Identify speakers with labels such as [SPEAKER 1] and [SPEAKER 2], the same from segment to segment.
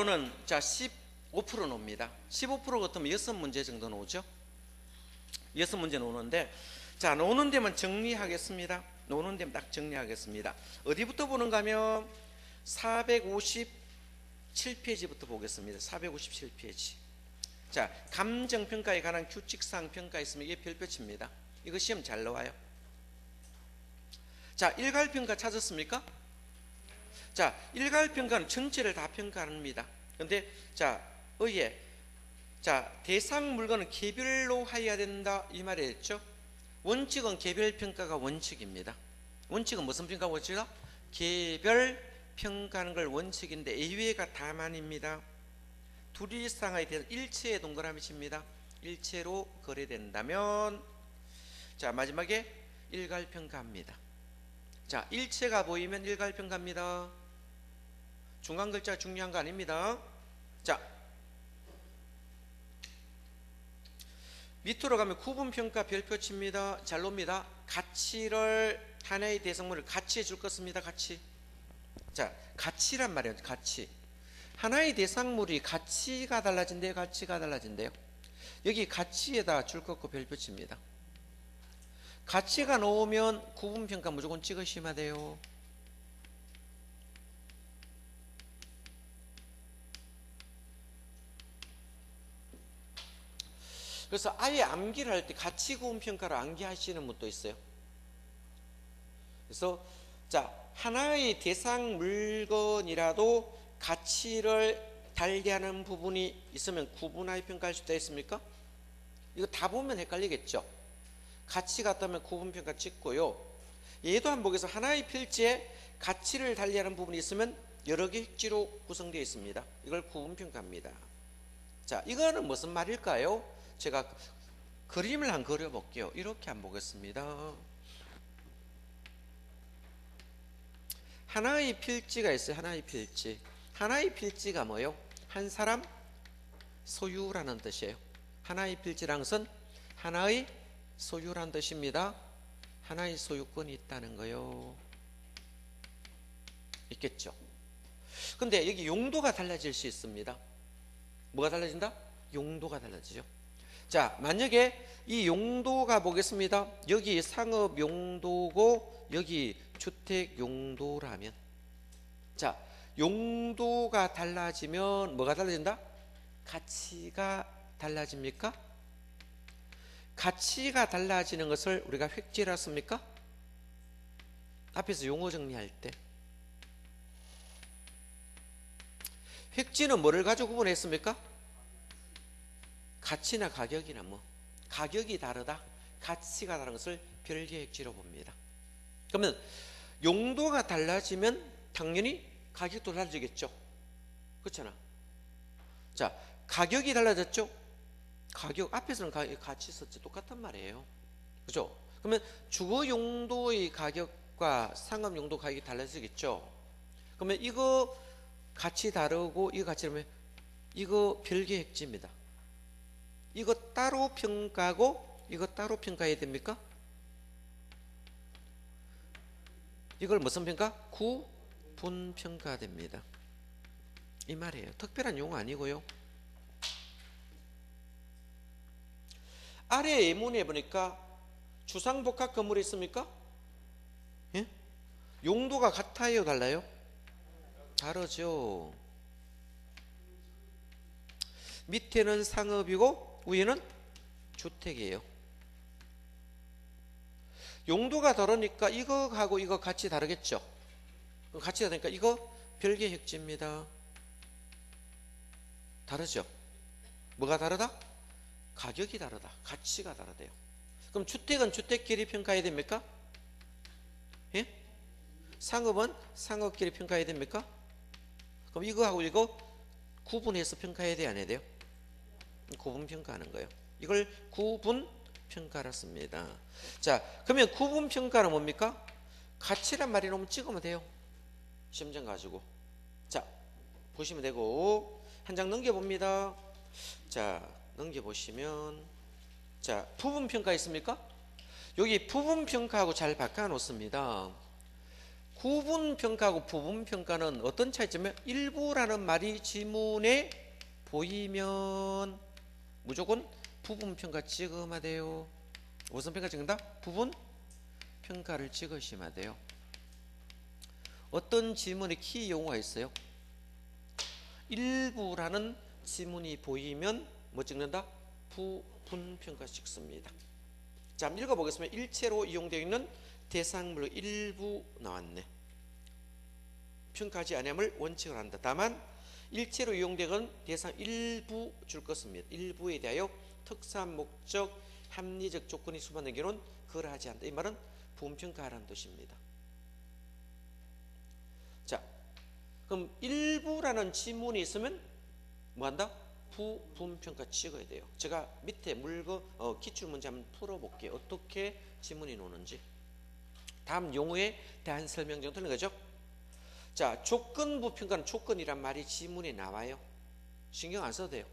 [SPEAKER 1] 는 자 15% 나옵니다. 15% 같으면 6문제 정도 나오죠. 6문제 나오는데, 자 나오는 데만 정리하겠습니다. 나오는 데만 딱 정리하겠습니다. 어디부터 보는가 하면 457페이지부터 보겠습니다. 457페이지. 자, 감정평가에 관한 규칙사항 평가 있으면 이게 별표치입니다. 이거 시험 잘 나와요. 자, 일괄평가 찾았습니까? 자, 일괄평가는 전체를 다 평가합니다. 그런데 자, 의에 자, 대상 물건은 개별로 하여야 된다 이 말이었죠. 원칙은 개별평가가 원칙입니다. 원칙은 무슨 평가 원칙이다? 개별 평가하는 걸 원칙인데 예외가 다만입니다. 둘이 이상에 대해서 일체의 동그라미 칩니다. 일체로 거래된다면, 자 마지막에 일괄평가합니다. 자, 일체가 보이면 일괄평가합니다. 중간 글자 중요한 거 아닙니다. 자, 밑으로 가면 구분평가 별표 칩니다. 잘 놉니다. 가치를, 하나의 대상물을 가치해 줄 것입니다. 가치. 자, 가치란 말이에요. 가치. 하나의 대상물이 가치가 달라진대요. 가치가 달라진대요. 여기 가치에다 줄 것 고 별표 칩니다. 가치가 나오면 구분평가 무조건 찍으시면 돼요. 그래서 아예 암기를 할 때 가치 구분평가를 암기하시는 분도 있어요. 그래서 자, 하나의 대상 물건이라도 가치를 달리하는 부분이 있으면 구분하여 평가할 수 있습니까? 이거 다 보면 헷갈리겠죠. 가치 같다면 구분평가 찍고요. 얘도 한번 보겠습니다. 하나의 필지에 가치를 달리하는 부분이 있으면 여러 개 획지로 구성되어 있습니다. 이걸 구분평가합니다. 자, 이거는 무슨 말일까요? 제가 그림을 한번 그려볼게요. 이렇게 한번 보겠습니다. 하나의 필지가 있어요. 하나의 필지. 하나의 필지가 뭐예요? 한 사람 소유라는 뜻이에요. 하나의 필지라는 것은 하나의 소유란 뜻입니다. 하나의 소유권이 있다는 거요. 있겠죠. 근데 여기 용도가 달라질 수 있습니다. 뭐가 달라진다? 용도가 달라지죠. 자, 만약에 이 용도가 보겠습니다. 여기 상업 용도고 여기 주택 용도라면, 자, 용도가 달라지면 뭐가 달라진다? 가치가 달라집니까? 가치가 달라지는 것을 우리가 획지라 씁니까? 앞에서 용어 정리할 때 획지는 뭐를 가지고 구분했습니까? 가치나 가격이나 뭐 가격이 다르다, 가치가 다른 것을 별개 획지로 봅니다. 그러면 용도가 달라지면 당연히 가격도 달라지겠죠. 그렇잖아. 자, 가격이 달라졌죠. 가격 앞에서는 같이 썼지 똑같단 말이에요. 그죠? 그러면 주거 용도의 가격과 상업 용도 가격이 달라지겠죠. 그러면 이거 같이 다르고 이거 같이 다르면 이거 별개 획지입니다. 이거 따로 평가하고 이거 따로 평가해야 됩니까? 이걸 무슨 평가? 구분 평가됩니다. 이 말이에요. 특별한 용어 아니고요. 아래 예문에 보니까 주상복합 건물이 있습니까? 예? 용도가 같아요, 달라요? 다르죠. 밑에는 상업이고 위에는 주택이에요. 용도가 다르니까 이거하고 이거 같이 다르겠죠. 같이 다르니까 이거 별개 획지입니다. 다르죠. 뭐가 다르다? 가격이 다르다, 가치가 다르대요. 그럼 주택은 주택끼리 평가해야 됩니까? 예? 상업은 상업끼리 평가해야 됩니까? 그럼 이거하고 이거 구분해서 평가해야 돼야 안 해야 돼요? 구분 평가하는 거예요. 이걸 구분 평가라 씁니다. 자, 그러면 구분 평가는 뭡니까? 가치란 말이 너무 찍으면 돼요. 시험장 가지고. 자, 보시면 되고 한 장 넘겨봅니다. 자, 넘겨보시면, 자, 부분평가 있습니까? 여기 부분평가하고 잘 바꿔 놓습니다. 구분평가하고 부분평가는 어떤 차이점이에요? 일부라는 말이 지문에 보이면 무조건 부분평가 찍으면 돼요. 무슨 평가 찍는다? 부분평가를 찍으시면 돼요. 어떤 지문에 키 용어가 있어요? 일부라는 지문이 보이면 뭐 찍는다? 부분평가 찍습니다. 자, 한번 읽어보겠습니다. 일체로 이용되어 있는 대상물 일부 나왔네. 평가하지 아니함을 원칙을 한다. 다만 일체로 이용되는 대상 일부 줄 것입니다. 일부에 대하여 특수한 목적, 합리적 조건이 수반된 경우는 그걸 하지 않는다. 이 말은 부분평가하라는 뜻입니다. 자, 그럼 일부라는 지문이 있으면 뭐한다? 부분평가 찍어야 돼요. 제가 밑에 기출문제 한번 풀어볼게요. 어떻게 지문이 노는지. 다음 용어에 대한 설명 정도 틀린 거죠? 자, 조건부 평가는 조건이란 말이 지문에 나와요. 신경 안 써도 돼요.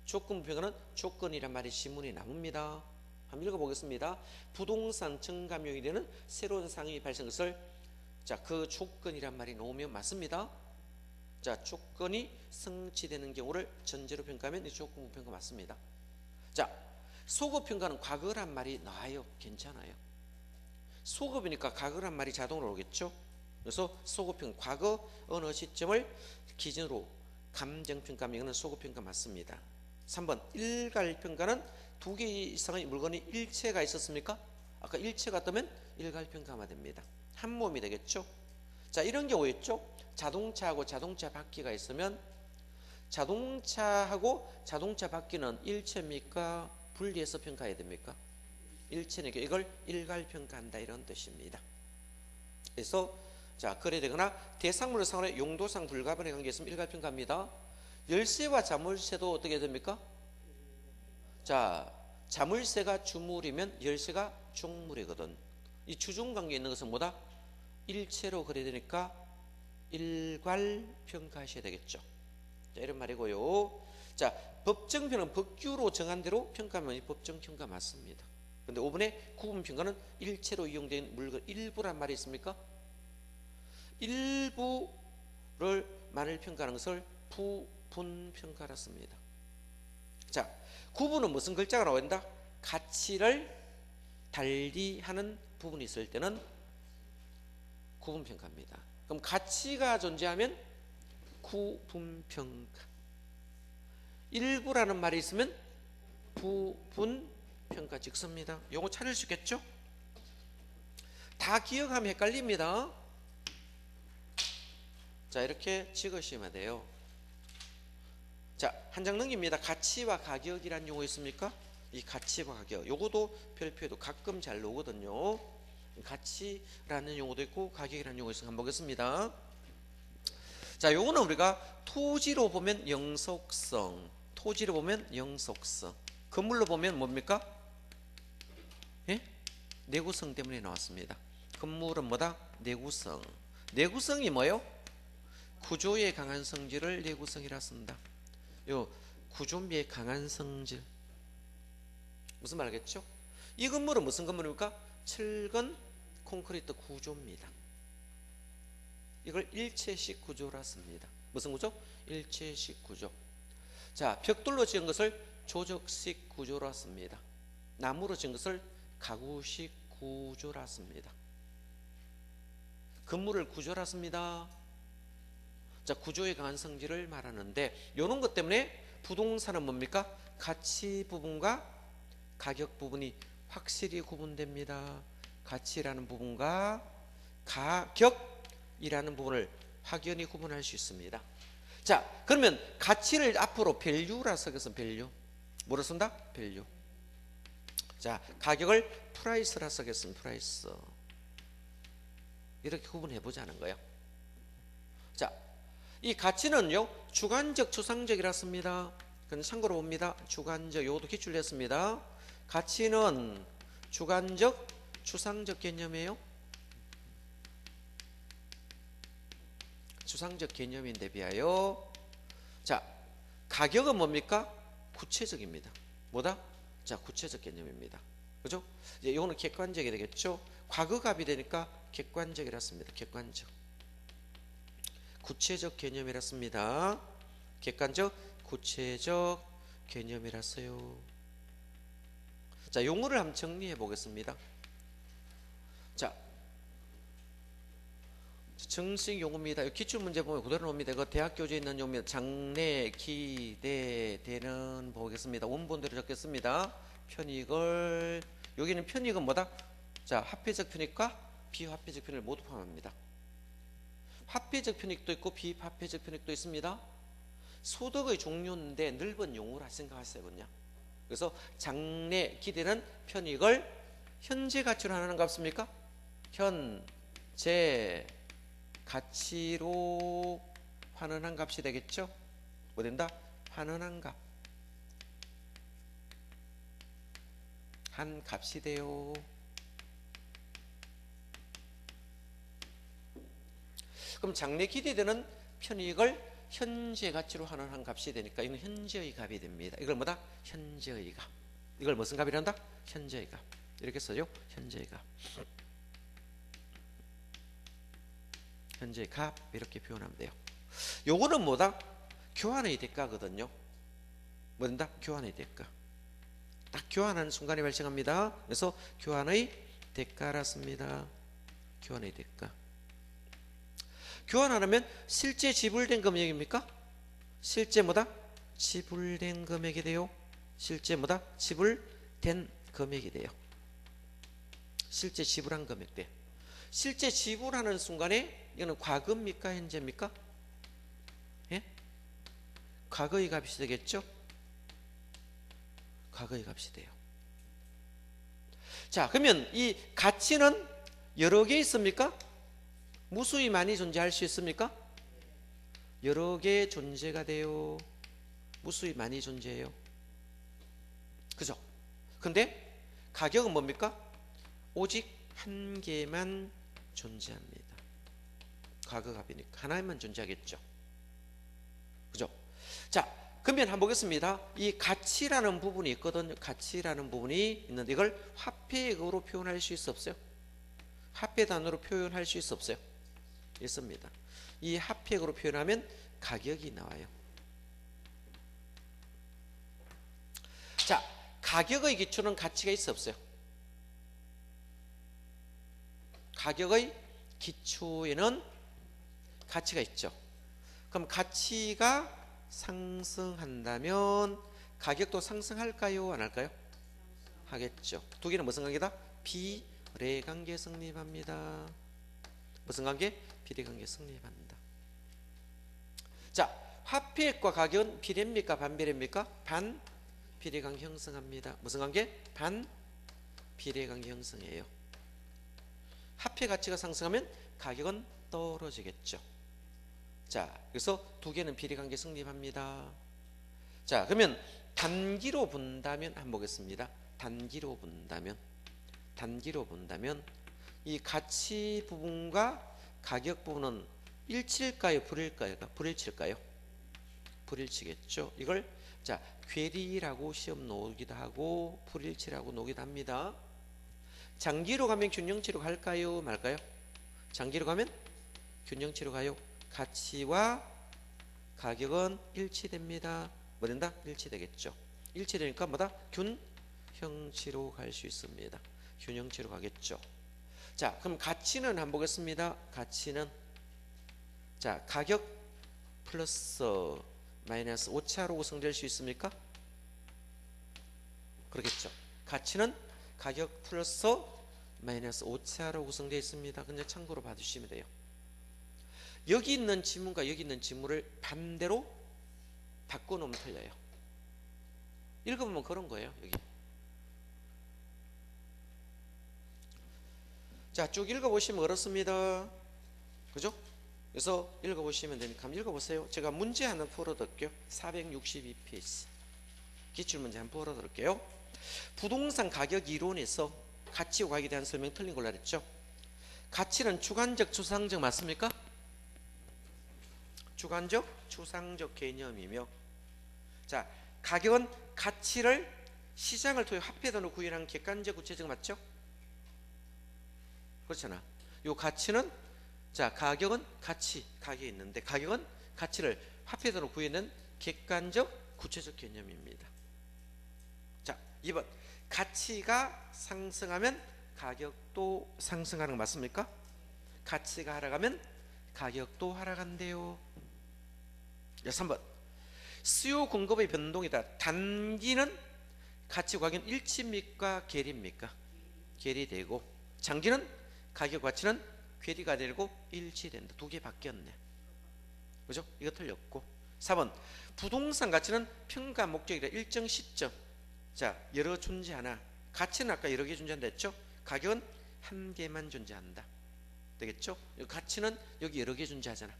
[SPEAKER 1] 조건부 평가는 조건이란 말이 지문에 나옵니다. 한번 읽어보겠습니다. 부동산 증감용이 되는 새로운 상황이 발생한 것을, 자, 그 조건이란 말이 나오면 맞습니다. 자, 조건이 성취되는 경우를 전제로 평가하면 이 조건부 평가 맞습니다. 자, 소급 평가는 과거란 말이 나와요. 괜찮아요. 소급이니까 과거란 말이 자동으로 오겠죠. 그래서 소급평가, 과거 어느 시점을 기준으로 감정평가하면 이거는 소급평가 맞습니다. 3번 일괄평가는 두 개 이상의 물건이 일체가 있었습니까? 아까 일체가 뜨면 일괄평가만 됩니다. 한 몸이 되겠죠. 자, 이런 경우 있죠. 자동차하고 자동차 바퀴가 있으면 자동차하고 자동차 바퀴는 일체입니까? 분리해서 평가해야 됩니까? 일체니까 이걸 일괄평가한다 이런 뜻입니다. 그래서 자, 거래되거나 대상물을 상환해 용도상 불가분의 관계에 있으면 일괄평가합니다. 열쇠와 자물쇠도 어떻게 됩니까? 자, 자물쇠가 주물이면 열쇠가 종물이거든. 이 주중관계에 있는 것은 뭐다? 일체로 거래되니까 일괄평가하셔야 되겠죠. 자, 이런 말이고요. 자, 법정평은 법규로 정한 대로 평가하면 법정평가 맞습니다. 근데 5번에 구분평가는 일체로 이용된 물건 일부란 말이 있습니까? 일부를 만을 평가하는 것을 부분평가라 씁니다. 자, 구분은 무슨 글자가 나온다? 가치를 달리하는 부분이 있을 때는 구분평가입니다. 그럼 가치가 존재하면 구분평가. 일부라는 말이 있으면 부분평가 찍습니다. 요거 찾을 수 있겠죠? 다 기억하면 헷갈립니다. 자, 이렇게 찍으시면 돼요. 자, 한 장 넘깁니다. 가치와 가격이라는 용어 있습니까? 이 가치와 가격, 요거도 별표에도 가끔 잘 나오거든요. 가치라는 용어도 있고 가격이라는 용어도 있어서 한번 보겠습니다. 자, 요거는 우리가 토지로 보면 영속성, 토지로 보면 영속성, 건물로 보면 뭡니까? 예? 내구성 때문에 나왔습니다. 건물은 뭐다? 내구성. 내구성이 뭐예요? 구조의 강한 성질을 내구성이라 쓴다. 요 구조미의 강한 성질, 무슨 말 알겠죠? 이 건물은 무슨 건물입니까? 철근 콘크리트 구조입니다. 이걸 일체식 구조라 씁니다. 무슨 구조? 일체식 구조. 자, 벽돌로 지은 것을 조적식 구조라 씁니다. 나무로 지은 것을 가구식 구조라 씁니다. 건물을 구조라 씁니다. 자, 구조의 강한 성질을 말하는데, 이런 것 때문에 부동산은 뭡니까? 가치 부분과 가격 부분이 확실히 구분됩니다. 가치라는 부분과 가격이라는 부분을 확연히 구분할 수 있습니다. 자, 그러면 가치를 앞으로 밸류라 쓰겠습니다. 밸류. 뭐로 쓴다? 밸류. 자, 가격을 프라이스라 쓰겠습니다. 프라이스. 이렇게 구분해 보자는 거예요. 자, 이 가치는요, 주관적, 추상적이라 씁니다. 그건 참고로 봅니다. 주관적, 요것도 기출을 했습니다. 가치는 주관적, 추상적 개념이에요. 추상적 개념인데 비하여, 자, 가격은 뭡니까? 구체적입니다. 뭐다? 자, 구체적 개념입니다. 그죠? 이제 요거는 객관적이 되겠죠? 과거갑이 되니까 객관적이라 씁니다. 객관적. 구체적 개념이라 씁니다. 객관적, 구체적 개념이라 써요. 자, 용어를 한번 정리해 보겠습니다. 자, 정식 용어입니다. 기출문제 보면 그대로 나옵니다. 이거 대학 교재에 있는 용어입니다. 장래, 기대, 되는 보겠습니다. 원본대로 적겠습니다. 편익을, 여기는 편익은 뭐다? 자, 합해적 편익과 비합해적 편익을 모두 포함합니다. 합해적 편익도 있고 비합해적 편익도 있습니다. 소득의 종류인데 넓은 용어라 생각하세요. 그냥. 그래서 장래, 기대는 편익을 현재 가치로 하는 값입니까? 현재 가치로 환원한 값이 되겠죠? 뭐 된다? 환원한 값. 한 값이 돼요. 그럼 장래 기대되는 편익을 현재 가치로 환원한 값이 되니까 이건 현재의 값이 됩니다. 이걸 뭐다? 현재의 값. 이걸 무슨 값이란다? 현재의 값. 이렇게 써요. 현재의 값. 현재의 값 이렇게 표현하면 돼요. 요거는 뭐다? 교환의 대가거든요. 뭐 된다? 교환의 대가. 딱 교환하는 순간에 발생합니다. 그래서 교환의 대가라 씁니다. 교환의 대가. 교환하면 실제 지불된 금액입니까? 실제 뭐다? 지불된 금액이 돼요. 실제 뭐다? 지불된 금액이 돼요. 실제 지불한 금액 돼. 실제 지불하는 순간에 이거는 과거입니까? 현재입니까? 예? 과거의 값이 되겠죠? 과거의 값이 돼요. 자, 그러면 이 가치는 여러 개 있습니까? 무수히 많이 존재할 수 있습니까? 여러 개 존재가 돼요. 무수히 많이 존재해요. 그죠? 근데 가격은 뭡니까? 오직 한 개만 존재합니다. 과거값이니까 하나만 존재하겠죠. 그죠? 자, 그러면 한번 보겠습니다. 이 가치라는 부분이 있거든요. 가치라는 부분이 있는데 이걸 화폐액으로 표현할 수 있어 없어요? 화폐 단어로 표현할 수 있어 없어요? 있습니다. 이 합액으로 표현하면 가격이 나와요. 자, 가격의 기초는 가치가 있어 없어요? 가격의 기초에는 가치가 있죠. 그럼 가치가 상승한다면 가격도 상승할까요? 안 할까요? 하겠죠. 두 개는 무슨 관계다? 비례관계 성립합니다. 무슨 관계? 비례관계 성립합니다. 자, 화폐액과 가격은 비례입니까? 반비례입니까? 반비례관계 형성합니다. 무슨 관계? 반비례관계 형성이에요. 화폐 가치가 상승하면 가격은 떨어지겠죠. 자, 그래서 두 개는 비례관계 성립합니다. 자, 그러면 단기로 본다면 한번 보겠습니다. 단기로 본다면 이 가치 부분과 가격 부분은 일치일까요? 불일까요? 불일치일까요? 불일치겠죠. 이걸 자, 괴리라고 시험 놓기도 하고 불일치라고 놓기도 합니다. 장기로 가면 균형치로 갈까요? 말까요? 장기로 가면 균형치로 가요. 가치와 가격은 일치됩니다. 뭐 된다? 일치되겠죠. 일치되니까 뭐다? 균형치로 갈 수 있습니다. 균형치로 가겠죠. 자, 그럼 가치는 한번 보겠습니다. 가치는 자, 가격 플러스 마이너스 오차로 구성될 수 있습니까? 그렇겠죠. 가치는 가격 플러스 마이너스 오차로 구성되어 있습니다. 그냥 참고로 봐주시면 돼요. 여기 있는 지문과 여기 있는 지문을 반대로 바꿔놓으면 틀려요. 읽어보면 그런 거예요. 여기. 자, 쭉 읽어보시면 그렇습니다. 그죠? 그래서 읽어보시면 되니까 한번 읽어보세요. 제가 문제 하나 풀어드릴게요. 462페이지 기출문제 한번 풀어드릴게요. 부동산 가격 이론에서 가치와 가격에 대한 설명 틀린 걸로 그랬죠. 가치는 주관적 추상적 맞습니까? 주관적 추상적 개념이며, 자, 가격은 가치를 시장을 통해 화폐 단위로 구현한 객관적 구체적 맞죠? 그렇잖아. 요 가치는 자 가격은 가격이 있는데 가격은 가치를 화폐로 구해낸 객관적 구체적 개념입니다. 자 2번 가치가 상승하면 가격도 상승하는 거 맞습니까? 가치가 하락하면 가격도 하락한대요. 3번 수요 공급의 변동이다. 단기는 가치 가격은 일치입니까? 괴리입니까? 괴리되고 장기는 가격 가치는 괴리가 되고 일치된다. 두 개 바뀌었네. 그죠? 이거 틀렸고 4번 부동산 가치는 평가 목적이라 일정 시점 자 여러 존재하나 가치는 아까 여러 개 존재한다 했죠? 가격은 한 개만 존재한다. 되겠죠? 가치는 여기 여러 개 존재하잖아.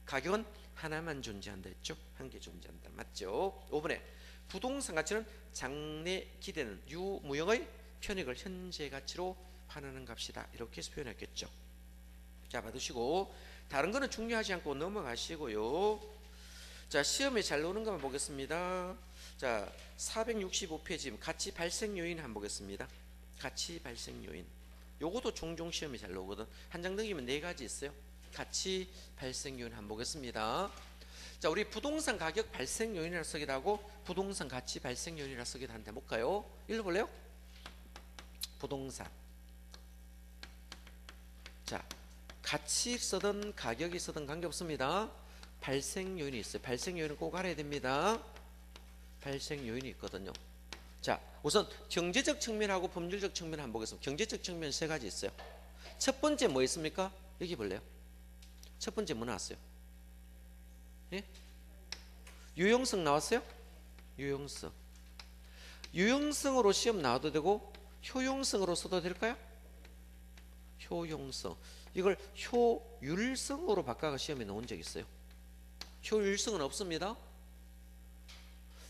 [SPEAKER 1] 가격은 하나만 존재한다 했죠? 한 개 존재한다. 맞죠? 5번에 부동산 가치는 장래 기대는 유무형의 편익을 현재 가치로 환원하는 값이다. 이렇게 해서 표현했겠죠. 자 받으시고 다른 거는 중요하지 않고 넘어가시고요. 자 시험에 잘 나오는 것만 보겠습니다. 자 465페이지 가치 발생 요인 한번 보겠습니다. 가치 발생 요인 요것도 종종 시험에 잘 나오거든. 한 장 넘기면 4가지 있어요. 가치 발생 요인 한번 보겠습니다. 자 우리 부동산 가격 발생 요인이라 쓰기도 하고 부동산 가치 발생 요인이라 쓰기도 하는데 볼까요? 읽어볼래요? 부동산 자 가치 쓰든 가격이 쓰든 관계없습니다. 발생 요인이 있어요. 발생 요인은 꼭 알아야 됩니다. 발생 요인이 있거든요. 자 우선 경제적 측면하고 법률적 측면 한번 보겠습니다. 경제적 측면 3가지 있어요. 첫 번째 뭐 있습니까? 여기 볼래요? 첫 번째 뭐 나왔어요? 예? 유용성 나왔어요? 유용성. 유용성으로 시험 나와도 되고 효용성으로 써도 될까요? 효용성. 이걸 효율성으로 바꿔가 시험에 나온 적 있어요. 효율성은 없습니다.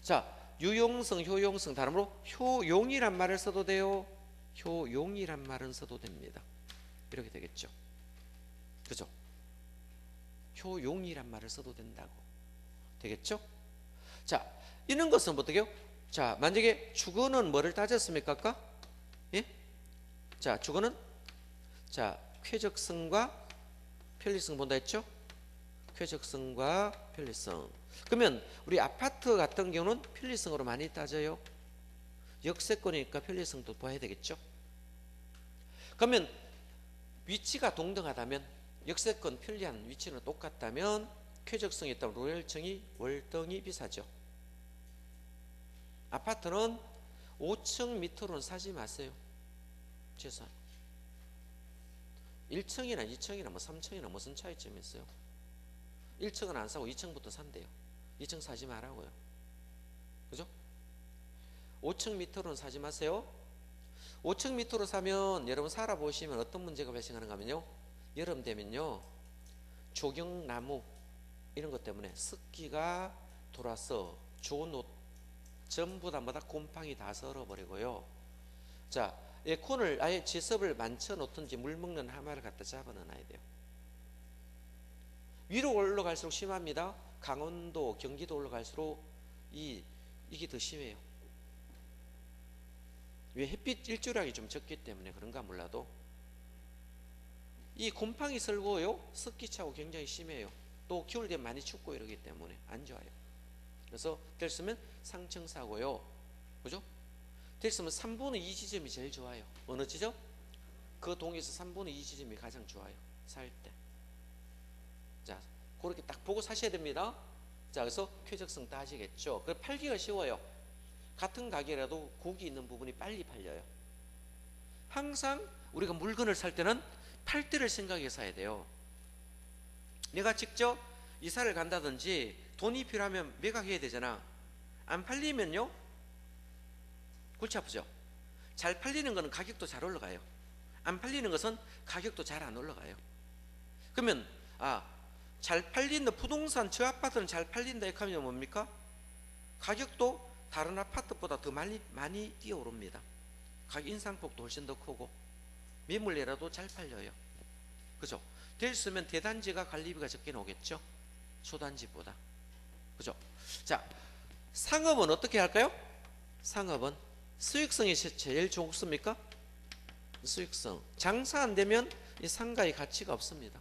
[SPEAKER 1] 자 유용성, 효용성 다름으로 효용이란 말을 써도 돼요. 효용이란 말은 써도 됩니다. 이렇게 되겠죠. 그죠? 효용이란 말을 써도 된다고. 되겠죠? 자, 이런 것은 어떻게요? 자, 만약에 주거는 뭐를 따졌습니까? 아까? 예? 자, 주거는 자, 쾌적성과 편리성 본다 했죠? 쾌적성과 편리성. 그러면 우리 아파트 같은 경우는 편리성으로 많이 따져요. 역세권이니까 편리성도 봐야 되겠죠. 그러면 위치가 동등하다면 역세권 편리한 위치는 똑같다면 쾌적성이 있다면 로열층이 월등히 비싸죠. 아파트는 5층 밑으로는 사지 마세요. 최소한 1층이나 2층이나 뭐 3층이나 무슨 차이점이 있어요. 1층은 안 사고 2층부터 산대요. 2층 사지 말라고요. 그죠? 5층 밑으로는 사지 마세요. 5층 밑으로 사면 여러분 살아보시면 어떤 문제가 발생하는가 하면요. 여름 되면요. 조경나무 이런 것 때문에 습기가 돌아서 좋은 옷 전부 다 뭐다 곰팡이 다 썰어버리고요. 자 에어컨을 아예 지섭을 만쳐 놓든지 물 먹는 하마를 갖다 잡아 넣어놔야 돼요. 위로 올라갈수록 심합니다. 강원도, 경기도 올라갈수록 이게 더 심해요. 왜 햇빛 일조량이 좀 적기 때문에 그런가 몰라도 이 곰팡이 설고요 습기 차고 굉장히 심해요. 또 겨울 되면 많이 춥고 이러기 때문에 안 좋아요. 그래서 됐으면 상층 사고요. 그죠? 됐으면 3분의 2 지점이 제일 좋아요. 어느 지점? 그 동에서 3분의 2 지점이 가장 좋아요. 살 때. 자, 그렇게 딱 보고 사셔야 됩니다. 자, 그래서 쾌적성 따지겠죠. 그 팔기가 쉬워요. 같은 가게라도 고기 있는 부분이 빨리 팔려요. 항상 우리가 물건을 살 때는 팔 때를 생각해서 사야 돼요. 내가 직접 이사를 간다든지 돈이 필요하면 매각해야 되잖아. 안 팔리면요 골치 아프죠. 잘 팔리는 것은 가격도 잘 올라가요. 안 팔리는 것은 가격도 잘 안 올라가요. 그러면 잘 팔린다, 부동산 저 아파트는 잘 팔린다 이렇게 하면 뭡니까? 가격도 다른 아파트보다 더 많이 뛰어오릅니다. 가격 인상폭도 훨씬 더 크고 매물이라도 잘 팔려요. 그죠? 됐으면 대단지가 관리비가 적게 나오겠죠? 소단지보다. 그죠? 자, 상업은 어떻게 할까요? 상업은 수익성이 제일 좋습니까? 수익성. 장사 안 되면 이 상가의 가치가 없습니다.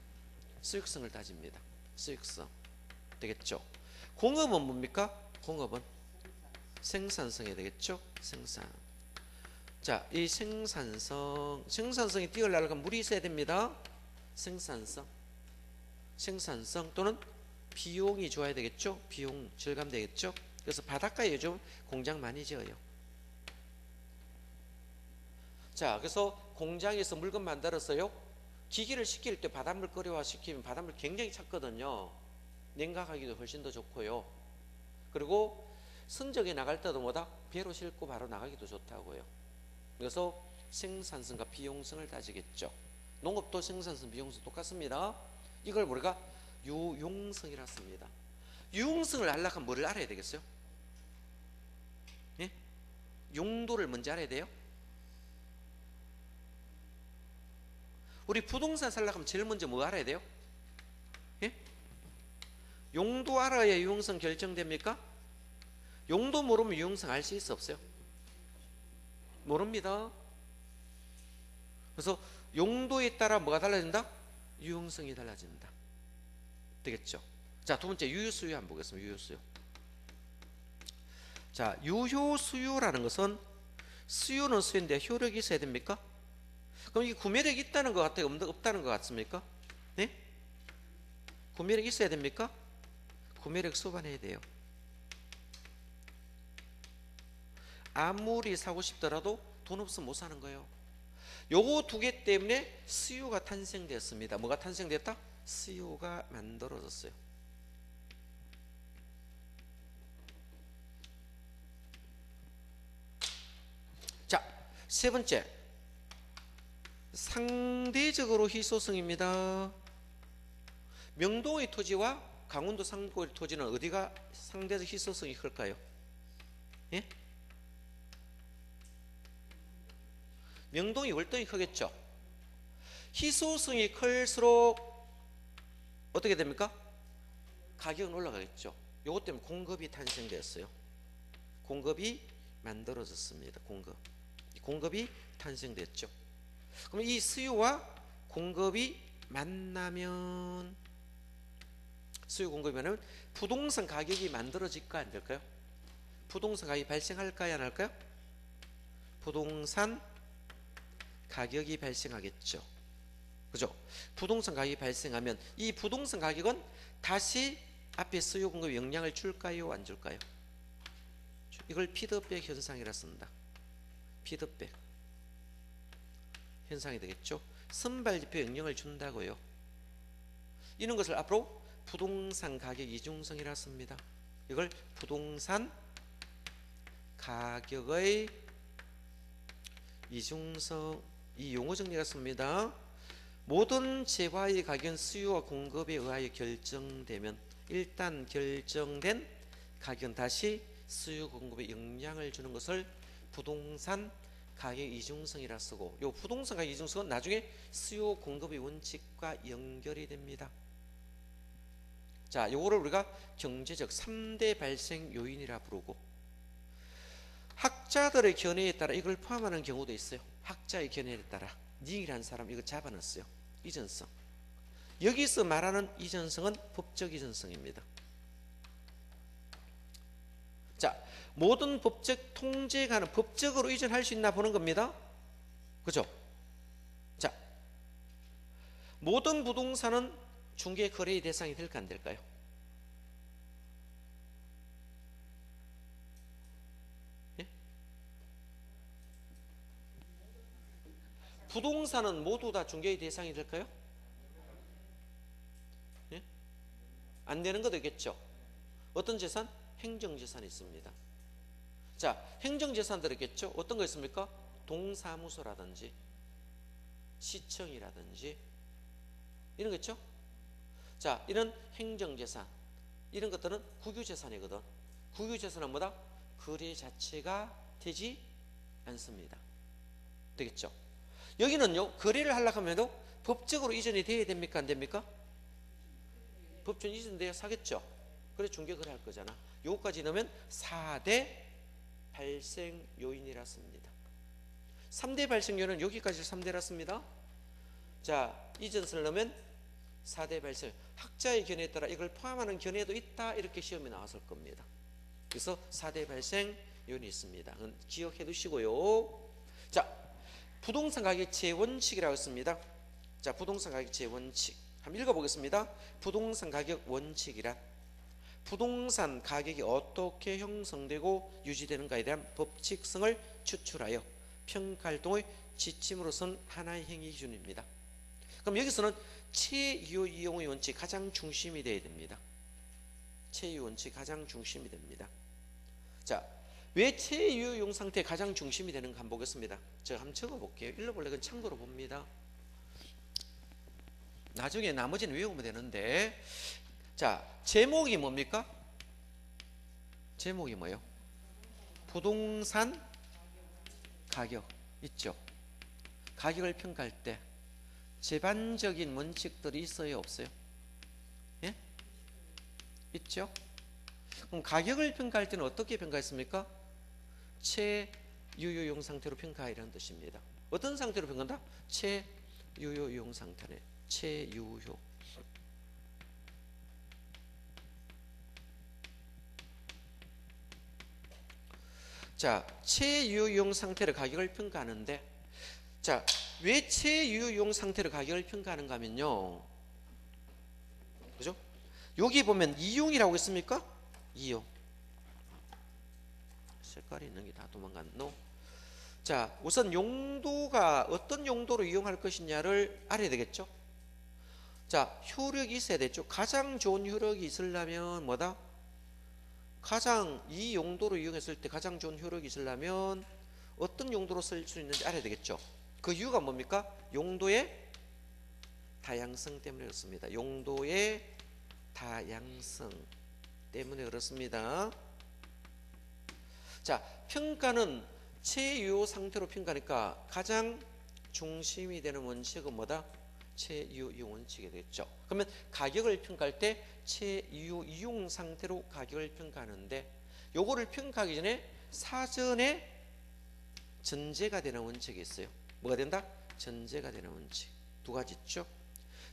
[SPEAKER 1] 수익성을 따집니다. 수익성. 되겠죠? 공업은 뭡니까? 공업은 생산성이 되겠죠? 생산. 자, 이 생산성이 뛰어나려면 물이 있어야 됩니다. 생산성 또는 비용이 좋아야 되겠죠? 비용 절감 되겠죠? 그래서 바닷가에 요즘 공장 많이 지어요. 자, 그래서 공장에서 물건 만들었어요. 기계를 시킬 때 바닷물 끓여와 시키면 바닷물 굉장히 찼거든요. 냉각하기도 훨씬 더 좋고요. 그리고 선적에 나갈 때도 뭐다? 배로 싣고 바로 나가기도 좋다고요. 그래서 생산성과 비용성을 따지겠죠. 농업도 생산성, 비용성 똑같습니다. 이걸 우리가 유용성이라 씁니다. 유용성을 알려면 뭐를 알아야 되겠어요? 예? 용도를 먼저 알아야 돼요. 우리 부동산 살려면 제일 먼저 뭐 알아야 돼요? 예? 용도 알아야 유용성 결정됩니까? 용도 모르면 유용성 알 수 있어 없어요? 모릅니다. 그래서 용도에 따라 뭐가 달라진다? 유용성이 달라진다. 되겠죠? 자, 두 번째 유효수요 한번 보겠습니다. 유효수요. 자, 유효수요라는 것은 수요는 수요인데 효력이 있어야 됩니까? 그럼 이게 구매력이 있다는 것 같아요? 없다는 것 같습니까? 네? 구매력이 있어야 됩니까? 구매력 수반해야 돼요. 아무리 사고 싶더라도 돈 없으면 못 사는 거예요. 요거 두 개 때문에 수요가 탄생되었습니다. 뭐가 탄생됐다? 수요가 만들어졌어요. 자, 세 번째 상대적으로 희소성입니다. 명동의 토지와 강원도 상고의 토지는 어디가 상대적 희소성이 클까요? 예? 명동이 월등히 크겠죠. 희소성이 클수록 어떻게 됩니까? 가격은 올라가겠죠. 요것 때문에 공급이 탄생되었어요. 공급이 만들어졌습니다. 공급이 탄생됐죠. 그럼 이 수요와 공급이 만나면, 수요 공급이 만나면 부동산 가격이 만들어질까 안 될까요? 부동산 가격이 발생할까요 안 할까요? 부동산 가격이 발생하겠죠. 그죠? 부동산 가격이 발생하면 이 부동산 가격은 다시 앞에 수요 공급에 영향을 줄까요 안 줄까요? 이걸 피드백 현상이라 씁니다. 피드백 현상이 되겠죠. 선발지표에 영향을 준다고요. 이런 것을 앞으로 부동산 가격 이중성이라 씁니다. 이걸 부동산 가격의 이중성, 이 용어 정리가 씁니다. 모든 재화의 가격은 수요와 공급에 의하여 결정되면 일단 결정된 가격은 다시 수요 공급에 영향을 주는 것을 부동산 가격 이중성이라 쓰고, 이 부동산 가격 이중성은 나중에 수요 공급의 원칙과 연결이 됩니다. 자, 요거를 우리가 경제적 3대 발생 요인이라 부르고, 학자들의 견해에 따라 이걸 포함하는 경우도 있어요. 학자의 견해에 따라 닉이라는 사람 이거 잡아놨어요. 이전성. 여기서 말하는 이전성은 법적 이전성입니다. 자, 모든 법적 통제가는 법적으로 이전할 수 있나 보는 겁니다. 그죠? 자, 모든 부동산은 중개 거래의 대상이 될까 안 될까요? 예? 부동산은 모두 다 중개의 대상이 될까요? 예? 안 되는 것도 있겠죠. 어떤 재산? 행정재산이 있습니다. 자, 행정재산들 있겠죠. 어떤 거 있습니까? 동사무소라든지 시청이라든지 이런 거 있죠. 자, 이런 행정재산, 이런 것들은 국유재산이거든. 국유재산은 뭐다? 거래 자체가 되지 않습니다. 되겠죠. 여기는요, 거래를 하려고 하면 법적으로 이전이 돼야 됩니까 안 됩니까? 법적으로 이전돼야 사겠죠. 그래 중개거래 할 거잖아. 요거까지 넣으면 4대 발생 요인이라 씁니다. 3대 발생률은 여기까지 3대랐습니다. 자, 이전설을 넣으면 4대 발생. 학자의 견해에 따라 이걸 포함하는 견해도 있다, 이렇게 시험에 나왔을 겁니다. 그래서 4대 발생률이 있습니다. 기억해 두시고요. 자, 부동산 가격 재원칙이라고 했습니다. 자, 부동산 가격 재원칙 한번 읽어보겠습니다. 부동산 가격 원칙이란 부동산 가격이 어떻게 형성되고 유지되는가에 대한 법칙성을 추출하여 평가활동의 지침으로선 하나의 행위 기준입니다. 그럼 여기서는 최유 이용의 원칙 가장 중심이 되어야 됩니다. 최유 원칙 가장 중심이 됩니다. 자, 왜 최유 이용 상태 가장 중심이 되는가 한번 보겠습니다. 제가 한번 적어볼게요. 읽어볼래? 그건 참고로 봅니다. 나중에 나머지는 외우면 되는데, 자, 제목이 뭡니까? 제목이 뭐예요? 부동산 가격 있죠. 가격을 평가할 때 제반적인 원칙들이 있어요, 없어요? 예? 있죠. 그럼 가격을 평가할 때는 어떻게 평가했습니까? 최유효용 상태로 평가하라는 뜻입니다. 어떤 상태로 평가한다? 최유효용 상태네. 최유효. 자, 최유효용 상태로 가격을 평가하는데, 자, 왜 최유효용 상태로 가격을 평가하는가 하면요, 그죠? 여기 보면 이용이라고 있습니까? 이용. 색깔이 있는 게 다 도망갔노. 자, 우선 용도가 어떤 용도로 이용할 것이냐를 알아야 되겠죠. 자, 효력이 있어야 되죠. 가장 좋은 효력이 있으려면 뭐다? 가장 이 용도로 이용했을 때 가장 좋은 효력이 있으려면 어떤 용도로 쓸 수 있는지 알아야 되겠죠. 그 이유가 뭡니까? 용도의 다양성 때문에 그렇습니다. 용도의 다양성 때문에 그렇습니다. 자, 평가는 최유효 상태로 평가하니까 가장 중심이 되는 원칙은 뭐다? 최유효 원칙이 되겠죠. 그러면 가격을 평가할 때 최유효 이용 상태로 가격을 평가하는데, 요거를 평가하기 전에 사전에 전제가 되는 원칙이 있어요. 뭐가 된다? 전제가 되는 원칙. 두 가지 있죠.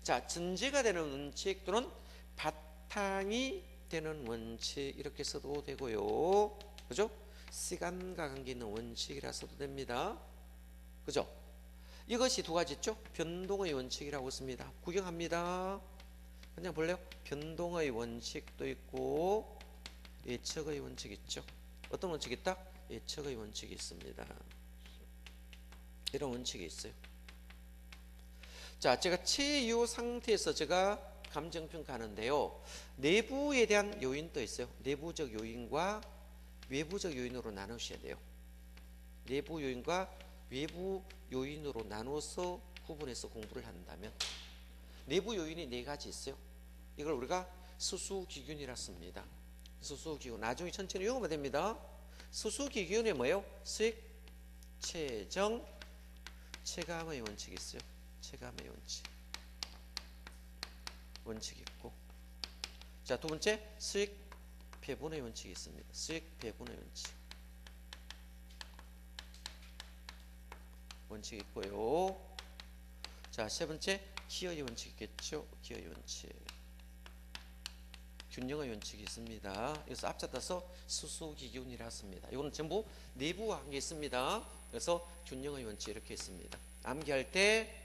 [SPEAKER 1] 자, 전제가 되는 원칙 또는 바탕이 되는 원칙, 이렇게 써도 되고요. 그죠? 시간과 관계 있는 원칙이라 써도 됩니다. 그죠? 이것이 두 가지 있죠. 변동의 원칙이라고 씁니다. 구경합니다. 그냥 볼래요? 변동의 원칙도 있고 예측의 원칙이 있죠. 어떤 원칙이 있다? 예측의 원칙이 있습니다. 이런 원칙이 있어요. 자, 제가 최유 상태에서 제가 감정평가하는데요, 내부에 대한 요인도 있어요. 내부적 요인과 외부적 요인으로 나누셔야 돼요. 내부 요인과 외부 요인으로 나눠서 구분해서 공부를 한다면, 내부 요인이 네 가지 있어요. 이걸 우리가 수수기균이라 씁니다. 수수기균 나중에 천천히 외우면 됩니다. 수수기균이 뭐예요? 수익, 최정, 체감의 원칙이 있어요. 체감의 원칙이 있고, 자, 두 번째 수익 배분의 원칙이 있습니다. 수익 배분의 원칙이 있고요. 자, 세 번째 기여의 원칙이 있겠죠. 기여의 원칙, 균형의 원칙이 있습니다. 그래서 앞잡아서 수수기균이라 씁니다. 이거는 전부 내부와 관계 있습니다. 그래서 균형의 원칙 이렇게 있습니다. 암기할 때,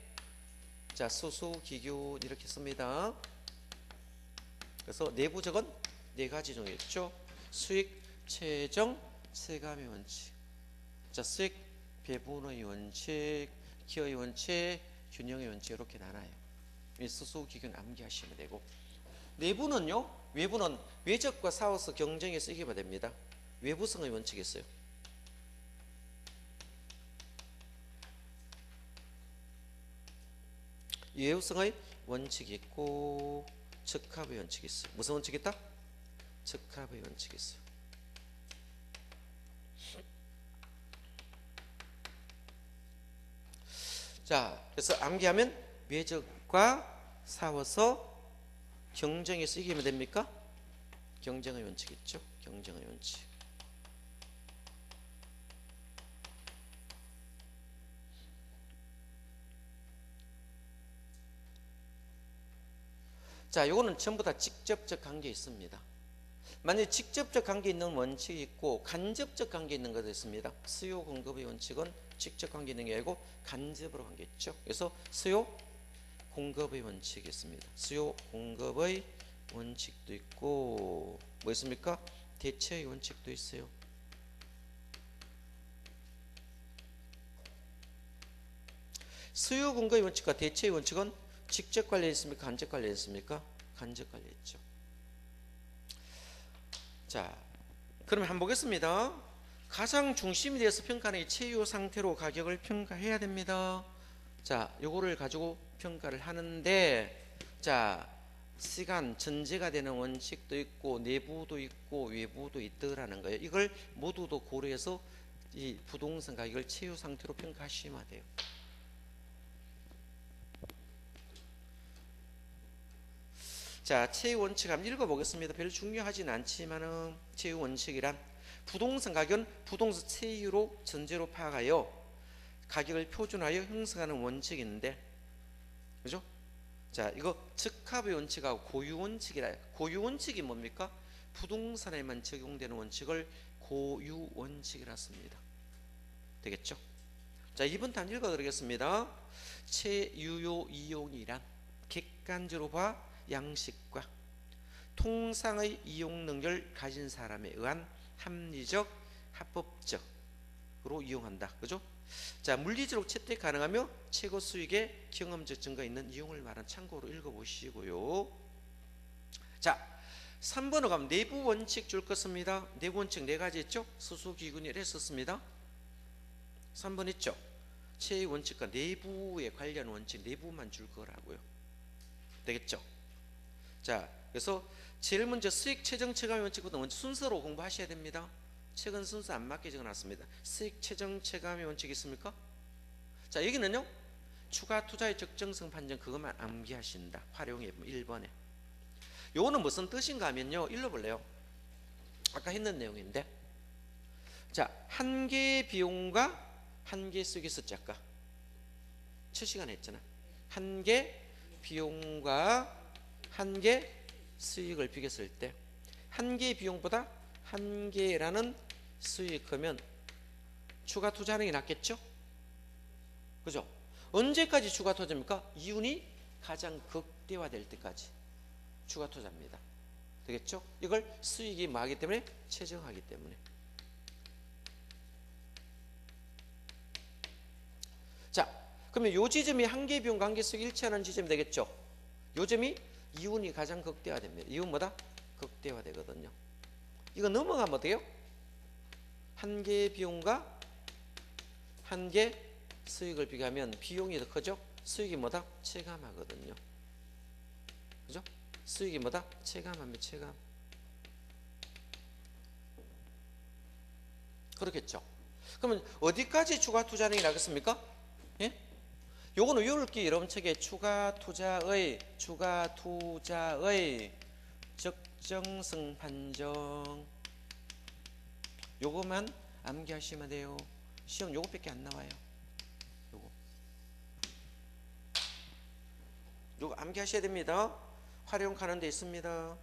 [SPEAKER 1] 자, 수수기균 이렇게 씁니다. 그래서 내부적은 네 가지 중에 있죠. 수익, 최정, 체감의 원칙. 자, 수익 배분의 원칙, 기여의 원칙, 균형의 원칙 이렇게 나눠요. 이 수수기균 암기하시면 되고, 내부는요, 외부는 외적과 싸워서 경쟁해서 이기면 됩니다. 외부성의 원칙이 있어요. 외부성의 원칙이 있고 적합의 원칙이 있어요. 무슨 원칙이 있다? 적합의 원칙이 있어요. 자, 그래서 암기하면 외적과 싸워서 경쟁에서 이기면 됩니까? 경쟁의 원칙 있죠. 경쟁의 원칙. 자, 요거는 전부 다 직접적 관계 있습니다. 만약에 직접적 관계 있는 원칙이 있고 간접적 관계 있는 것도 있습니다. 수요 공급의 원칙은 직접 관계 있는 게 아니고 간접으로 관계 있죠. 그래서 수요 공급의 원칙이 있습니다. 수요 공급의 원칙도 있고 뭐 있습니까? 대체의 원칙도 있어요. 수요 공급의 원칙과 대체의 원칙은 직접 관련 있습니까? 간접 관련 있습니까? 간접 관련 있죠. 자, 그러면 한번 보겠습니다. 가장 중심이 되어서 평가하는 이 체유 상태로 가격을 평가해야 됩니다. 자, 요거를 가지고 평가를 하는데, 자, 시간 전제가 되는 원칙도 있고 내부도 있고 외부도 있더라는 거예요. 이걸 모두도 고려해서 이 부동산 가격을 체유 상태로 평가하시면 돼요. 자, 체유 원칙 한번 읽어보겠습니다. 별로 중요하진 않지만은 체유 원칙이란 부동산 가격은 부동산 체유로 전제로 파악하여 가격을 표준화하여 형성하는 원칙인데, 그죠? 자, 이거 적합의 원칙하고 고유 원칙이라. 고유 원칙이 뭡니까? 부동산에만 적용되는 원칙을 고유 원칙이라 씁니다. 되겠죠? 자, 2번 단원 읽어드리겠습니다. 체유요 이용이란 객관적으로 봐 양식과 통상의 이용 능력을 가진 사람에 의한 합리적, 합법적으로 이용한다. 그죠? 자, 물리적으로 채택 가능하며 최고 수익의 경험적 증거 있는 이용을 말한 참고로 읽어보시고요. 자, 3번으로 가면 내부 원칙 줄 것입니다. 내부 원칙 4가지 있죠? 수수기근이라 썼습니다. 3번 있죠? 체의 원칙과 내부에 관련 원칙 내부만 줄 거라고요. 되겠죠? 자, 그래서 제일 먼저 수익 최종 체감의 원칙부터 먼저 순서로 공부하셔야 됩니다. 책은 순서 안 맞게 적어놨습니다. 수익 최종 체감의 원칙이 있습니까? 자, 여기는요 추가 투자의 적정성 판정 그것만 암기하신다. 활용해 1번에. 요거는 무슨 뜻인가 하면요, 읽어볼래요. 아까 했는 내용인데, 자, 한 개의 비용과 한 개의 수익이 있었지. 아까 첫 시간에 했잖아. 한 개 비용과 한 개 수익을 비교했을 때 한 개의 비용보다 한 개라는 수익이 크면 추가 투자하는 게 낫겠죠? 그죠? 언제까지 추가 투자입니까? 이윤이 가장 극대화될 때까지 추가 투자입니다. 되겠죠? 이걸 수익이 뭐하기 때문에? 최정하기 때문에. 자, 그러면 요 지점이 한 개 비용과 한 개 수익 일치하는 지점이 되겠죠? 요 점이 이윤이 가장 극대화됩니다. 이윤보다 극대화되거든요. 이거 넘어가면 어때요? 한 개의 비용과 한 개 수익을 비교하면 비용이 더 크죠? 수익이 뭐다? 체감하거든요. 그죠? 수익이 뭐다? 체감합니다. 체감. 그렇겠죠? 그러면 어디까지 추가 투자하는 게 나겠습니까? 예? 요거는 외울게 여러분 책에 추가 투자의 적정성 판정 요거만 암기하시면 돼요. 시험 요거밖에 안 나와요. 요거 암기하셔야 됩니다. 활용하는 데 있습니다.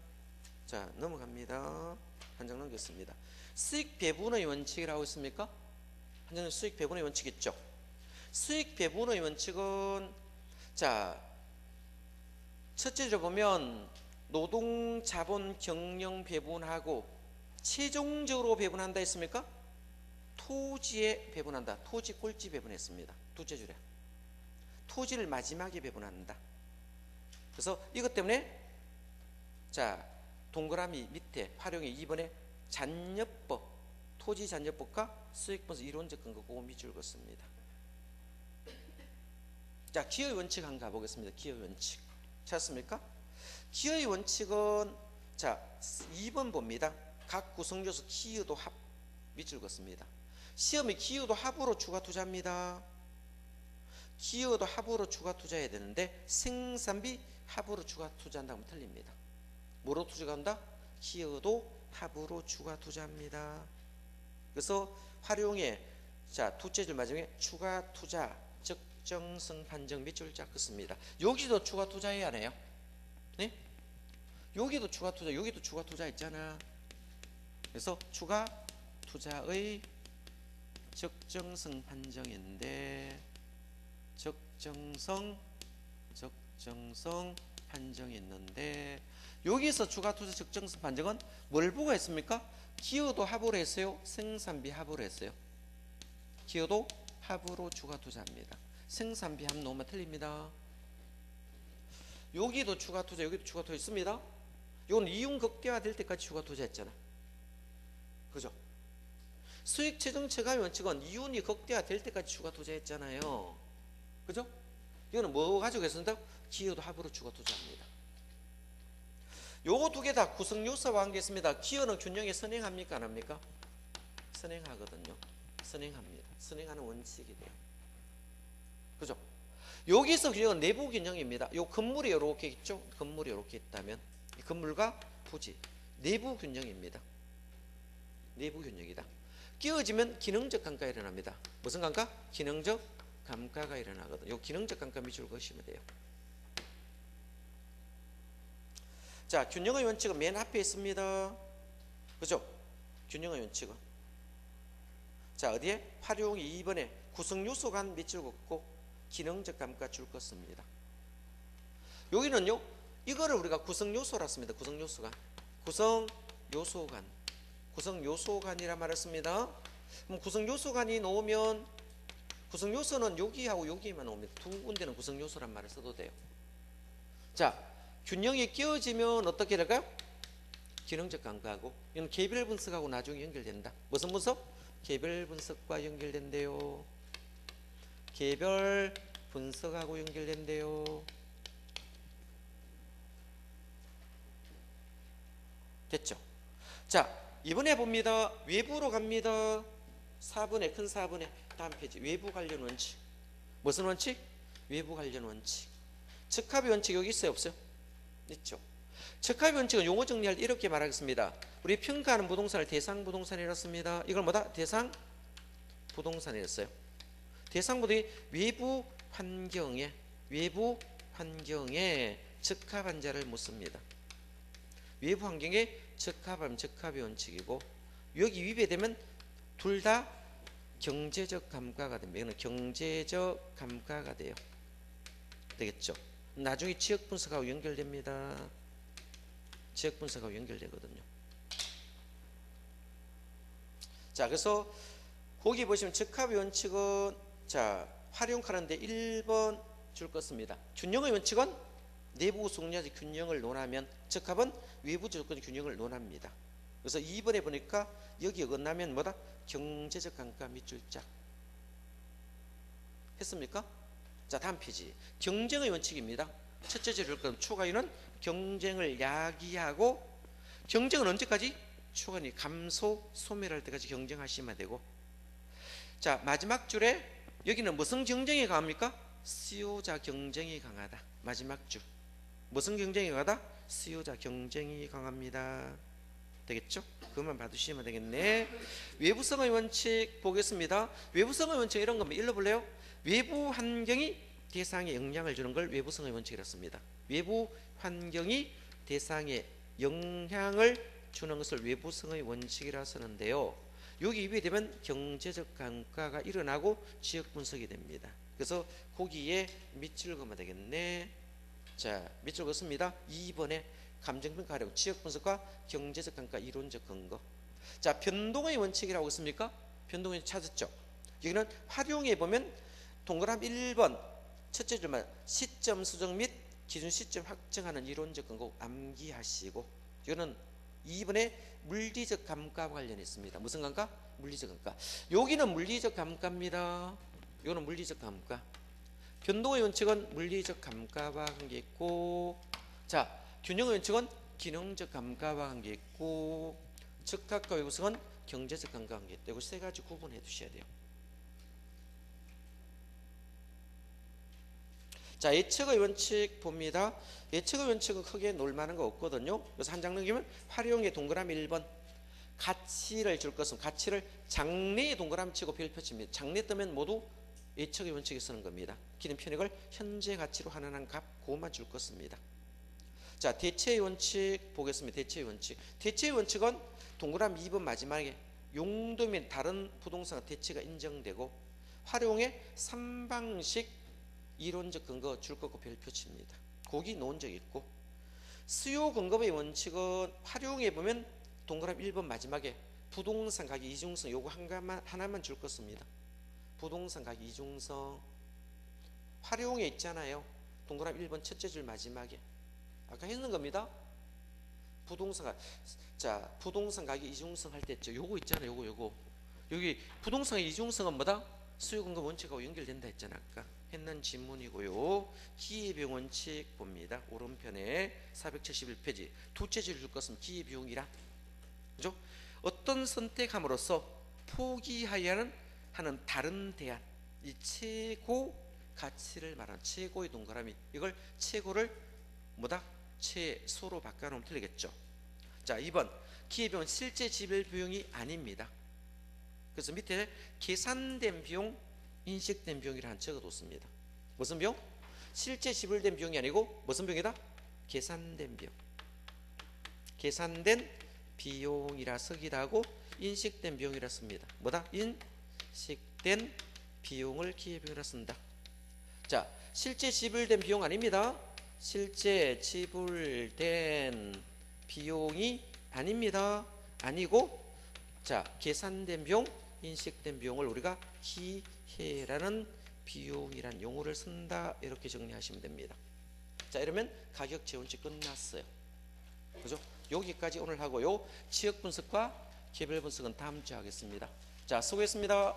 [SPEAKER 1] 자, 넘어갑니다. 한 장 넘겼습니다. 수익 배분의 원칙이라고 있습니까? 한 장은 수익 배분의 원칙 있죠. 수익 배분의 원칙은, 자, 첫째로 보면 노동, 자본, 경영 배분하고 최종적으로 배분한다 했습니까? 토지에 배분한다. 토지 꼴찌 배분했습니다. 둘째 줄에 토지를 마지막에 배분한다. 그래서 이것 때문에, 자, 동그라미 밑에 활용이 2번에 잔여법, 토지 잔여법과 수익분석 이론적 근거 그거 밑줄 긋습니다. 자, 기여의 원칙 한번 가보겠습니다. 기여의 원칙 찾았습니까? 기여의 원칙은, 자, 2번 봅니다. 각 구성요소 기여도 합 밑줄 긋습니다. 시험이 기여도 합으로 추가 투자합니다. 기여도 합으로 추가 투자해야 되는데 생산비 합으로 추가 투자한다면 틀립니다. 뭐로 투자한다? 기여도 합으로 추가 투자합니다. 그래서 활용에, 자, 둘째 줄 마지막에 추가 투자 적정성 판정 밑줄 쫙 긋습니다. 여기도 추가 투자해야 하네요. 네? 여기도 추가 투자, 여기도 추가 투자 있잖아. 그래서 추가 투자의 적정성 판정인데 적정성 판정했는데 여기서 추가 투자 적정성 판정은 뭘 보고 했습니까? 기여도 합으로 했어요? 생산비 합으로 했어요? 기여도 합으로 추가 투자합니다. 생산비 합 놓으면 틀립니다. 여기도 추가 투자, 여기도 추가 투자 있습니다. 이건 이윤 극대화될 때까지 추가 투자했잖아. 그죠? 수익 최종 체감의 원칙은 이윤이 극대화될 때까지 추가 투자했잖아요. 그죠? 이거는 뭐 가지고 했습니다? 기여도 합으로 추가 투자합니다. 요거 두 개 다 구성 요소와 관계 있습니다. 기여는 균형에 선행합니까? 안 합니까? 선행하거든요. 선행합니다. 선행하는 원칙이 돼요. 그죠? 여기서 균형은 내부 균형입니다. 요 건물이 이렇게 있죠? 건물이 이렇게 있다면 이 건물과 부지 내부 균형입니다. 내부 균형이다. 끼워지면 기능적 감가가 일어납니다. 무슨 감가? 기능적 감가가 일어나거든요. 요 기능적 감가 밑줄 그으시면 돼요. 자, 균형의 원칙은 맨 앞에 있습니다. 그죠? 균형의 원칙은. 자, 어디에? 활용이 2번에 구성 요소 간 밑줄 긋고 기능적 감가 줄 긋습니다. 여기는요, 이거를 우리가 구성 요소라 씁니다. 구성 요소간. 구성 요소간. 구성 요소간이라 말했습니다. 그럼 구성 요소간이 나오면 구성 요소는 여기하고 여기만 나옵니다. 두 군데는 구성 요소란 말을 써도 돼요. 자, 균형이 끼워지면 어떻게 될까요? 기능적 감가하고 이건 개별 분석하고 나중에 연결된다. 무슨 분석? 개별 분석과 연결된대요. 개별 분석하고 연결된대요. 됐죠? 자, 이번에 봅니다. 외부로 갑니다. 4번에 큰 4번에 다음 페이지 외부 관련 원칙. 무슨 원칙? 외부 관련 원칙. 적합의 원칙 여기 있어요? 없어요? 있죠. 적합의 원칙은 용어 정리할 때 이렇게 말하겠습니다. 우리 평가하는 부동산을 대상 부동산이라 씁니다. 이걸 뭐다? 대상 부동산이었어요. 대상 부동산이 외부 환경에 적합한 자를 묻습니다. 외부 환경에 적합하면 적합의 원칙이고 여기 위배되면 둘 다 경제적 감가가 됩니다. 이거는 경제적 감가가 돼요. 되겠죠? 나중에 지역 분석하고 연결됩니다. 지역 분석하고 연결되거든요. 자, 그래서 거기 보시면 적합의 원칙은 자, 활용하는데 1번 줄 것입니다. 균형의 원칙은 내부 속력의 균형을 논하면 적합은 외부 조건의 균형을 논합니다. 그래서 2번에 보니까 여기 어긋나면 뭐다? 경제적 감가 밑줄 짝 했습니까? 자, 다음 페이지 경쟁의 원칙입니다. 첫째 줄 것 초과율은 경쟁을 야기하고 경쟁은 언제까지? 초과율이 감소 소멸할 때까지 경쟁하시면 되고 자, 마지막 줄에 여기는 무슨 경쟁이 강합니까? 수요자 경쟁이 강하다. 마지막 줄 무슨 경쟁이 강하다? 수요자 경쟁이 강합니다. 되겠죠? 그것만 봐두시면 되겠네. 외부성의 원칙 보겠습니다. 외부성의 원칙 이런 거면 읽어볼래요? 외부 환경이 대상에 영향을 주는 걸 외부성의 원칙이라 씁니다. 외부 환경이 대상에 영향을 주는 것을 외부성의 원칙이라 쓰는데요. 여기 위배되면 경제적 감가가 일어나고 지역 분석이 됩니다. 그래서 거기에 밑줄 그으면 되겠네. 자, 밑줄 그었습니다. 2번에 감정평가 활용, 지역 분석과 경제적 감가 이론적 근거. 자, 변동의 원칙이라고 있습니까? 변동의 찾았죠? 여기는 활용해 보면 동그라미 1번 첫째 줄만 시점 수정 및 기준 시점 확정하는 이론적 근거 암기하시고 이거는 2번에 물리적 감가와 관련했습니다. 무슨 감가? 물리적 감가. 여기는 물리적 감가입니다. 이거는 물리적 감가. 변동의 원칙은 물리적 감가와 관계있고 자, 균형의 원칙은 기능적 감가와 관계있고 적합과 외부성은 경제적 감가와 관계있다. 이거 세 가지 구분해 두셔야 돼요. 자, 예측의 원칙 봅니다. 예측의 원칙은 크게 놀만한 거 없거든요. 그래서 한 장 넘기면 활용의 동그라미 1번 가치를 줄 것은 가치를 장래의 동그라미 치고 별표 칩니다. 장래 뜨면 모두 예측의 원칙에 쓰는 겁니다. 기능 편익을 현재 가치로 환원한 값 그것만 줄 것입니다. 자, 대체의 원칙 보겠습니다. 대체의 원칙. 대체의 원칙은 동그라미 2번 마지막에 용도 및 다른 부동산 대체가 인정되고 활용의 3방식 이론적 근거 줄 것고 별표치입니다. 거기 놓은 적 있고, 수요 공급의 원칙은 활용해 보면 동그라미 1번 마지막에 부동산 가격 이중성 요거 하나만 줄 것입니다. 부동산 가격 이중성 활용에 있잖아요. 동그라미 1번 첫째 줄 마지막에 아까 했는 겁니다. 부동산 가격 이중성 할 때 있죠. 요거 있잖아요. 요거 여기 부동산 이중성은 뭐다? 수요 공급 원칙하고 연결된다 했잖아. 아까 했는 질문이고요. 기회비용 원칙 봅니다. 오른편에 471페이지 두째 줄 것은 기회비용이라, 그죠? 어떤 선택함으로써 포기하여야 하는 다른 대안, 이 최고 가치를 말하는 최고의 동그라미, 이걸 최고를 뭐다? 최소로 바꿔놓으면 틀리겠죠. 자, 2번 기회비용은 실제 지불 비용이 아닙니다. 그래서 밑에 계산된 비용, 인식된 비용이라는 적어뒀습니다. 무슨 비용? 실제 지불된 비용이 아니고 무슨 비용이다? 계산된 비용. 계산된 비용이라 쓰기도 하고 인식된 비용이라 씁니다. 뭐다? 인식된 비용을 기회비용이라 쓴다. 자, 실제 지불된 비용 아닙니다. 실제 지불된 비용이 아닙니다. 아니고, 자, 계산된 비용, 인식된 비용을 우리가 기회라는 비용이란 용어를 쓴다, 이렇게 정리하시면 됩니다. 자, 이러면 가격 재원칙 끝났어요. 그죠? 여기까지 오늘 하고요. 지역 분석과 개별 분석은 다음 주에 하겠습니다. 자, 수고했습니다.